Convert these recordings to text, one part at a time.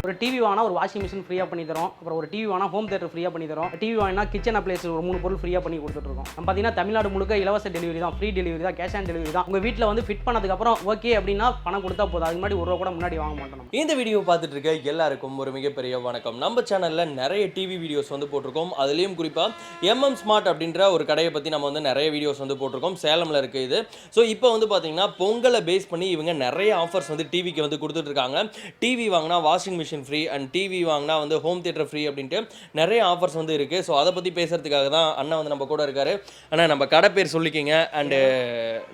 ஒரு டிவி வாங்கினா ஒரு வாஷிங் மிஷின் ஃப்ரீயாக பண்ணி தரோம். அப்புறம் ஒரு டிவி வாங்கினா ஹோம் தியேட்டர் ஃப்ரீயாக பண்ணி தரோம். டிவி வாங்கினா கிச்சன் அப்ளைன்ஸ் ஒரு 3 பொருள் ஃப்ரீயாக பண்ணி கொடுத்துட்ருக்கோம். நம்ம பார்த்தீங்கன்னா தமிழ்நாடு முழுக்க இலவச டெலிவரி தான், ஃப்ரீ டெலிவரி தான், கேஷ் ஆன் டெலிவரி தான். உங்கள் வீட்டில் வந்து ஃபிட் பண்ணதுக்கப்புறம் ஓகே அப்படின்னா பணம் கொடுத்தா போதும். அதுக்கு முன்னாடி ஒரு ரூபா கூட முன்னாடி வாங்க மாட்டோம். இந்த வீடியோ பார்த்துட்டு இருக்க எல்லாருக்கும் ஒரு மிகப்பெரிய வணக்கம். நம்ம சேனலில் நிறைய டிவி வீடியோஸ் வந்து போட்டிருக்கோம். அதுலேயும் குறிப்பாக எம்எம் ஸ்மார்ட் அப்படின்ற ஒரு கடையை பற்றி நம்ம வந்து நிறைய வீடியோஸ் வந்து போட்டிருக்கோம். சேலமில் இருக்குது இது. ஸோ இப்போ வந்து பார்த்தீங்கன்னா பொங்கலை பேஸ் பண்ணி இவங்க நிறைய ஆஃபர்ஸ் வந்து டிவிக்கு வந்து கொடுத்துட்ருக்காங்க. டிவி வாங்கினா washing machine free and TV வாங்கினா வந்து ஹோம் தியேட்டர் ஃப்ரீ அப்படின்ட்டு நிறைய ஆஃபர்ஸ் வந்து இருக்குது. ஸோ அதை பற்றி பேசுகிறதுக்காக தான் அண்ணா வந்து நம்ம கூட இருக்காரு. ஆனால் நம்ம கடை பேர் சொல்லிக்கிங்க அண்டு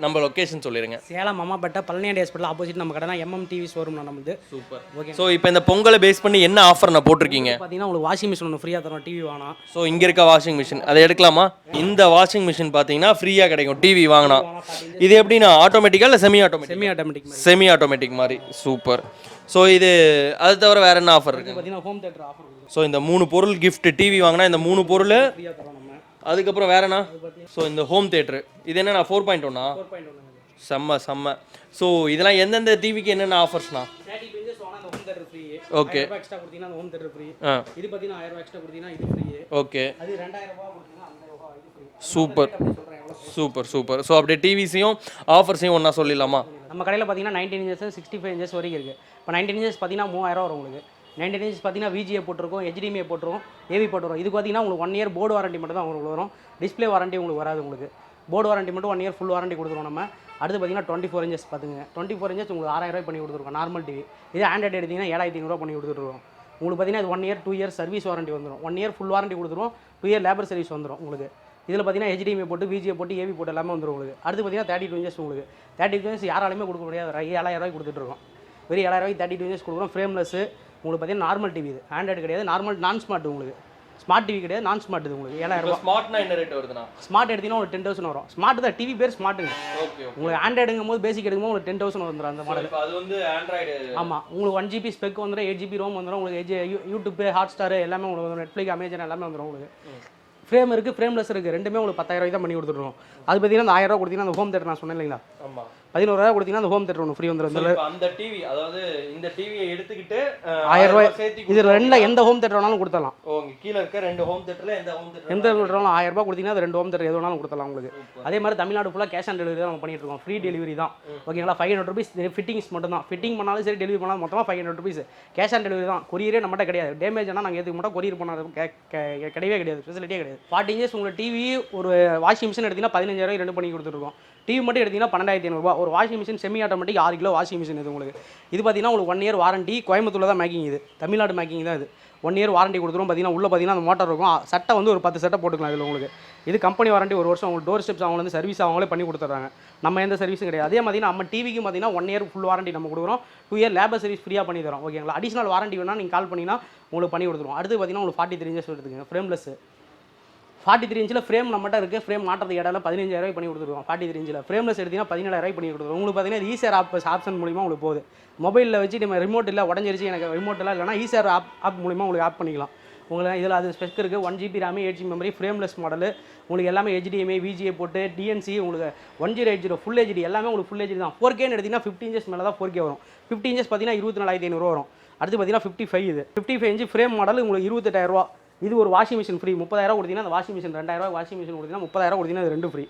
நம்ம லொக்கேஷன் சொல்லிடுங்க. சேலம் அம்மாப்பேட்டை பழனியாண்டி ஹாஸ்பிட்டல் ஆப்போசிட் நம்ம கடை தான் எம்எம் டிவி ஷோரூம் நம்மளுது. சூப்பர். ஓகே. ஸோ இப்போ இந்த பொங்கலை பேஸ் பண்ணி என்ன ஆஃபர் நான் போட்டிருக்கீங்க? பார்த்தீங்கன்னா உங்களுக்கு வாஷிங் மிஷின் ஒன்று ஃப்ரீயாக தரோம். டிவி வாங்கினா ஸோ இங்கே இருக்க வாஷிங் மிஷின் அதை எடுக்கலாமா? இந்த வாஷிங் மிஷின் பார்த்தீங்கன்னா ஃப்ரீயாக கிடைக்கும் டிவி வாங்கினா. இது எப்படின்னா ஆட்டோமேட்டிக்கா இல்லை செமி ஆட்டோமேட்டிக்? செமி ஆட்டோமேட்டிக் மாதிரி. சூப்பர். ஸோ இது அது தவிர வேறு என்ன ஆஃபர் இருக்குது? பார்த்தீங்கன்னா ஹோம் தியேட்டர் ஆஃபர். ஸோ இந்த 3 பொருள் கிஃப்ட் டிவி வாங்கினா இந்த 3 பொருள் ஃப்ரீயாக தரோம் நம்ம. அதுக்கப்புறம் வேறண்ணா? ஸோ இந்த ஹோம் தியேட்டர் இது என்னண்ணா 4.1? செம்ம. ஸோ இதெல்லாம் எந்தெந்த டிவிக்கு என்னென்ன ஆஃபர்ஸ்ண்ணா? ஓகே. எக்ஸ்ட்ரா கொடுத்தீங்கன்னா அந்த ஹோம் தியேட்டர் ஃப்ரீ. இது பார்த்தீங்கன்னா 1000 ரூபாய் எக்ஸ்ட்ரா கொடுத்தீங்கன்னா இது ஃப்ரீ. ஓகே. அது 2000 ரூபாய் கொடுத்தீங்கன்னா அந்த ரூபாய் இது ஃப்ரீ. சூப்பர். ஸோ அப்படியே டிவிஸையும் ஆஃபர்ஸையும் ஒன்றா சொல்லிடலாமா? நம்ம கடையில் பார்த்தீங்கன்னா 19 இன்ச்சஸ் 65 இன்ச்சஸ் வரைக்கும் இருக்குது. இப்போ 19 இன்ச்சஸ் பார்த்தீங்கன்னா 3000 வரும் உங்களுக்கு. 19 இன்ச்சஸ் பார்த்தீங்கன்னா விஜிஏ போட்டிருக்கோம், HDMI போட்டுருவோம், ஏவி போட்டுருவோம். இதுக்கு பார்த்தீங்கன்னா உங்களுக்கு 1 இயர் போர்டு வாரண்டி மட்டும் தான் உங்களுக்கு வரும். டிஸ்பிளே வாரண்டி உங்களுக்கு வராது. உங்களுக்கு போர்டு வாரண்டி மட்டும் 1 இயர் ஃபுல் வாரண்டி கொடுத்துருவோம் நம்ம. அடுத்து பார்த்தீங்கன்னா 24 இன்ச்சஸ் பார்த்துங்க. 24 இன்ச்சஸ் உங்களுக்கு 6000 ரூபாய் பண்ணி கொடுத்துருக்கோம் நார்மல் டிவி. இதே ஆண்ட்ராய்டு எடுத்திங்கன்னா 7500 பண்ணி கொடுத்துருவோம். உங்களுக்கு பார்த்தீங்கன்னா இது 1 இயர் 2 இயர் சர்வீஸ் வாரண்டி வந்துடும். 1 இயர் ஃபுல் வாரண்டி கொடுத்துருவோம், 2 இயர் லேபர் சர்வீஸ் வந்துடும் உங்களுக்கு. இதில் பார்த்தீங்கன்னா HDMI போட்டு விஜிஏ போட்டு ஏவி போட்டு எல்லாமே வந்துடும் உங்களுக்கு. அடுத்து பார்த்தீங்கன்னா 32 இன்ச்சஸ் உங்களுக்கு. 32 இன்ச்சஸ் யாராலுமே கொடுக்க முடியாது. 7000 ரூபாய் கொடுத்துட்ருக்கோம். வெறும் 7000 ரூபாய்க்கு 32 இன்ச்சஸ் கொடுக்குறோம். ஃப்ரேம்லெஸ் உங்களுக்கு பார்த்தீங்கன்னா நார்மல் டிவி. இது ஆண்ட்ராய்டு கிடையாது, நார்மல் நான் ஸ்மார்ட். உங்களுக்கு ஸ்மார்ட் டிவி கிடையாது, நான் ஸ்மார்ட். இது உங்களுக்கு 7000 ரூபாய். ஸ்மார்ட்னா என்ன ரேட் வருதுண்ணா? ஸ்மார்ட் எடுத்தீங்கன்னா உங்களுக்கு 10000 வரும். ஸ்மார்ட் தான் டிவி பேர் ஸ்மார்ட்டுங்க. ஓகே. உங்களுக்கு ஆண்ட்ராய்டுங்கும் போது பேசிக் எடுக்கும்போது உங்களுக்கு 10000 வந்துடும் அந்த மாடல். அது வந்து ஆண்ட்ராய்டு. ஆமாம். உங்களுக்கு 1 GB ஸ்பெக் வந்துடும், 8 GB ரோம் வந்துடும் உங்களுக்கு. யூடியூப், ஹாட்ஸ்டார் எல்லாமே உங்களுக்கு வந்துடும். நெட்ஃப்ளிக்ஸ், அமேசான் எல்லாமே வந்துடும் உங்களுக்கு. ஃப்ரேம் இருக்குது, ஃப்ரேம்லெஸ் இருக்குது. ரெண்டுமே உங்களுக்கு 10000 ரூபாய் தான் பண்ணி கொடுத்துருவோம். அது பார்த்தீங்கன்னா அந்த 1000 ரூபா கொடுத்தீங்கன்னா அந்த ஹோம் தியேட்டர் நான் சொன்னேன் இல்லைங்களா? ஆமாம். 11 ரூபாய் கொடுத்தீங்கன்னா அந்த ஹோம் தியேட்டர் ஒன்று ஃப்ரீ வந்துடும். அந்த டிவி அதாவது இந்த டிவியை எடுத்துக்கிட்டு 1000 ரூபாய் இது ரெண்டில் எந்த ஹோம் தியேட்டர் வேணாலும் கொடுத்தலாம். ஓகே. கீழே இருக்க 2 ஹோம் தியேட்டரில் எந்த ஹோம் தியேட்டர் 1000 ரூபாய் கொடுத்தீங்கன்னா அது 2 ஹோம் தியேட்டர் எது வேணாலும் கொடுத்தலாம் உங்களுக்கு. அதே மாதிரி தமிழ்நாடு ஃபுல்லாக கேஷ் ஆன் டெலிவரி தான் நம்ம பண்ணிட்டு இருக்கோம். ஃப்ரீ டெலிவரி தான். ஓகேங்களா? 500 ரூபீஸ் ஃபிட்டிங்ஸ் மட்டும் தான். ஃபிட்டிங் பண்ணாலும் சரி, டெலிவரி பண்ணாலும் மொத்தமாக 500 ரூபீஸ். கேஷ் ஆன் டெலிவரி தான். கொரியரே நம்மகிட்ட கிடையாது. டேமேஜ் ஆனால் நாங்கள் எதுக்கு மட்டும் கொரியர் பண்ணாலும் கிடையவே கிடையாது. ஃபெசிலிட்டியே கிடையாது. 40 இன்ச்சஸ் உங்களுக்கு டிவி ஒரு வாஷிங் மிஷின் எடுத்தீங்கன்னா 15000 ரூபாய் 2 பண்ணி கொடுத்துருக்கோம். டிவி மட்டும் எடுத்தீங்கன்னா 12500 ரூபாய். ஒரு washing machine semi automatic 6 kilo washing machine இது உங்களுக்கு. இது பார்த்தீங்கன்னா உங்களுக்கு 1 இயர் வாரண்டி. கோயம்புத்தூரில் தான் மேக்கிங். இது தமிழ்நாடு மேக்கிங் தான். இது 1 இயர் வாரண்டி கொடுத்துரும். பார்த்தீங்கன்னா உள்ளே பார்த்தீங்கன்னா அந்த மோட்டர் இருக்கும். சட்டை வந்து ஒரு 10 சட்டை போட்டுக்கலாம் இதில் உங்களுக்கு. இது கம்பெனி வாரண்டி 1 வருஷம். உங்களுக்கு டோர் ஸ்டெப்ஸ் அவங்க வந்து சர்வீஸ் அவங்களே பண்ணி கொடுத்துட்றாங்க. நம்ம எந்த சர்வீஸும் கிடையாது. அதே மாதிரி நம்ம டிவிக்கும் பார்த்தீங்கன்னா 1 இயர் ஃபுல் வாரண்டி நம்ம கொடுக்குறோம். 2 இயர் லேபர் சர்வீஸ் ஃப்ரீயாக பண்ணி தரோம். ஓகேங்களா? அடிஷனல் வாரண்டி வேணால் நீங்கள் கால் பண்ணிங்கன்னா உங்களுக்கு பண்ணி கொடுத்துருவோம். அடுத்து பார்த்தீங்கன்னா உங்களுக்கு 43 இன்ச்சஸ் எடுத்துக்கங்க. ஃப்ரேம்லெஸ் 43 இன்ச்சில் ஃப்ரேம் நம்மகிட்ட இருக்குது. ஃப்ரேம் மாட்டுறதுக்கு இடையில 15000 ரூபாய் பண்ணி கொடுத்துருவோம். 43 இன்ச்சில் ஃப்ரேம்லெஸ் எடுத்தீங்கன்னா 17000 ரூபாய் பண்ணி கொடுத்துருவோம். உங்களுக்கு பார்த்தீங்கன்னா ஈஸியர் ஆப்ஷன் மூலிமா உங்களுக்கு போகுது. மொபைலில் வச்சு நம்ம ரிமோட் இல்லை, உடஞ்சிருச்சு எனக்கு ரிமோட் இல்லை, இல்லைனா ஈஸியர் ஆப் மூலிமா உங்களுக்கு ஆப் பண்ணிக்கலாம். உங்களுக்கு இதில் அது ஸ்பெக் இருக்குது. 1 GB RAM, 8 GB memory, frameless model. உங்களுக்கு எல்லாமே HDMI, VGA போட்டு DNC உங்களுக்கு 1080 ஃபுல் HD எல்லாமே உங்களுக்கு ஃபுல் HD தான். 4K எடுத்திங்கன்னா 50 இன்ச்சஸ் மேலே தான் 4K வரும். 50 இன்ச்சஸ் பார்த்தீங்கன்னா 24500 வரும். அடுத்து பார்த்தீங்கன்னா 55 இது 55 இன்ச்சு ஃப்ரேம் மாடல் உங்களுக்கு 28000 ரூபா. இது ஒரு வாஷிங் மிஷின் ஃப்ரீ. 30000 கொடுத்தீங்கன்னா அந்த வாஷிங் மிஷின் 2000 ரூபாய் வாஷிங் மிஷின் கொடுத்தீங்கன்னா 30000 கொடுத்தீங்கன்னா அது 2 ஃப்ரீ.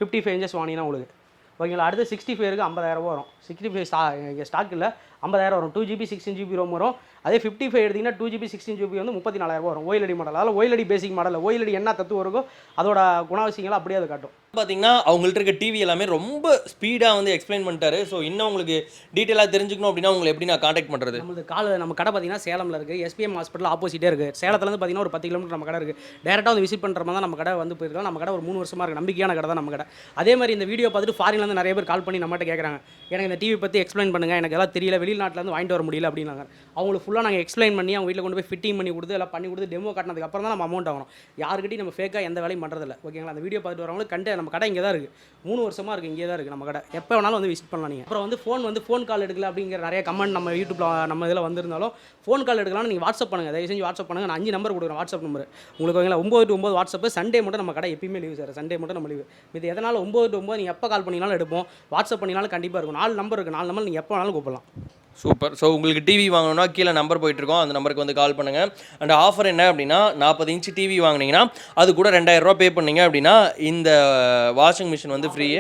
55 இன்ச்சஸ் வாங்கினா உங்களுக்கு. ஓகேங்களா? அடுத்து 65 இருக்குது 50000 ரூபா வரும். 65 ஸ்டாக் இல்லை, 50000 வரும். 2 GB 16 GB ரோம் வரும். அதே 55 எடுத்திங்கன்னா 2 GB 16 GB வந்து 34000 ரூபா வரும். OLED model. அதாவது OLED பேசிக் மாடல். OLED என்ன தத்துவம் இருக்கோ அதோட குணாவசியங்களை அப்படியே அது காட்டும். பார்த்தீங்கன்னா அவங்கள்ட்ட இருக்க டிவி எல்லாமே ரொம்ப ஸ்பீடாக வந்து எக்ஸ்பிளைன் பண்ணிட்டாரு. ஸோ இன்னும் உங்களுக்கு டீட்டெயிலாக தெரிஞ்சுக்கணும் அப்படின்னா உங்களை எப்படி நான் காண்டாக்ட் பண்ணுறது? நம்ம கடை பார்த்தீங்கன்னா சேலமில் இருக்குது. SPMM ஹாஸ்பிட்டல் ஆப்போசிட்டே இருக்குது. சேலத்துலேருந்து பார்த்தீங்கன்னா ஒரு 10 கிலோமீட்டர் நம்ம கடை இருக்குது. டேரெக்டாக வந்து விசிட் பண்ணுற மாதிரி தான் நம்ம கடை வந்து போயிருக்கலாம். நம்ம கடை ஒரு 3 வருஷமாக இருக்குது. நம்பிக்கையான கடை தான் நம்ம கடை. அதே மாதிரி இந்த வீடியோ பார்த்துட்டு ஃபாரின்லேருந்து நிறைய பேர் கால் பண்ணி நம்மகிட்ட கேட்குறாங்க, எனக்கு இந்த டிவி பற்றி எக்ஸ்பிளைன் பண்ணுங்கள், எனக்கு எல்லாம் தெரியல, வெளிநாட்டிலேருந்து வாங்கிட்டு வர முடியல அப்படின்னாங்க. அவங்களுக்கு ஃபுல்லாக நாங்கள் எக்ஸ்பிளைன் பண்ணி அவங்க வீட்டில் கொண்டு போய் ஃபிட்டிங் பண்ணி கொடுத்து எல்லாம் பண்ணி கொடுத்து டெமோ காட்டினதுக்கு அப்புறம் தான் நம்ம அமௌண்ட் ஆகணும். யாருக்கிட்டையும் நம்ம ஃபேக்காக எந்த வேலையும் பண்ணுறதில்ல. ஓகேங்களா? அந்த வீடியோ பார்த்துட்டு வரவங்களுக்கு நம்ம கடை இங்கே தான் இருக்குது. 3 வருஷமாக இருக்குது. இங்கே தான் இருக்குது நம்ம கடை. எப்போ வேணாலும் வந்து விசிட் பண்ணலாம் நீங்கள். அப்புறம் வந்து ஃபோன் கால் எடுக்கல அப்படிங்கிற நிறைய கமெண்ட் நம்ம யூடியூப்பில் நம்ம இதில் வந்திருந்தாலும் ஃபோன் கால் எடுக்கலாம்னு நீங்கள் வாட்ஸ்அப் பண்ணுங்கள். தயவு செஞ்சு வாட்ஸ்அப் பண்ணுங்கள். நான் 5 நம்பர் கொடுக்குறேன் வாட்ஸ்அப் நம்பர் உங்களுக்கு. ஓகேங்களா? 9 to 9 வாட்ஸ்அப். சண்டே மட்டும் நம்ம கடை எப்பயுமே லீவ் சார். சண்டே மட்டும் நம்ம லீவ். இது எதனால் 9 to 9 நீங்கள் எப்போ கால் பண்ணினாலும் எடுப்போம். வாட்ஸ்அப் பண்ணினாலும் கண்டிப்பாக இருக்கும். 4 நம்பர் இருக்குது. 4 நம்பர் நீங்கள் எப்போ வேணாலும் கூப்பிடலாம். சூப்பர். ஸோ உங்களுக்கு டிவி வாங்கணும்னா கீழே நம்பர் போயிட்டுருக்கோம், அந்த நம்பருக்கு வந்து கால் பண்ணுங்கள். அண்ட் ஆஃபர் என்ன அப்படின்னா 40 இன்ச்சு டிவி வாங்கினீங்கன்னா அது கூட 2000 ரூபா பே பண்ணீங்க அப்படின்னா இந்த வாஷிங் மிஷின் வந்து ஃப்ரீ.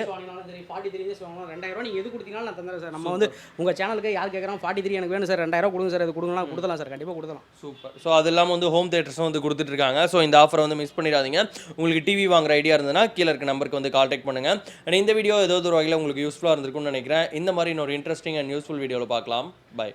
43 இயர்ஸ் வாங்கணும் 2000 நீங்கள் எது கொடுத்தீங்கனாலும் நான் தந்துடுறேன் சார். நம்ம வந்து உங்கள் சேனலுக்கு யார் கேட்குறாங்க 43 எனக்கு வேணும் சார் 2000 கொடுங்க சார், இது கொடுங்கலாம் கொடுத்தலாம் சார், கண்டிப்பாக கொடுத்தலாம். சூப்பர். ஸோ அது இல்லாமல் வந்து ஹோம் தேட்டர்ஸும் வந்து கொடுத்துட்ருக்காங்க. ஸோ இந்த ஆஃபரை வந்து மிஸ் பண்ணிடாதீங்க. உங்களுக்கு டிவி வாங்குற ஐடியா இருந்ததுன்னா கீழே இருக்க நம்பருக்கு வந்து கான்டாக்ட் பண்ணுங்கள். அண்ட் இந்த வீடியோ ஏதோ ஒரு வகையில் உங்களுக்கு யூஸ்ஃபுல்லாக இருந்திருக்கும்னு நினைக்கிறேன். இந்த மாதிரி இன்னொரு இன்ட்ரெஸ்டிங் அண்ட் யூஸ்ஃபுல் வீடியோவில் பார்க்கலாம். பை.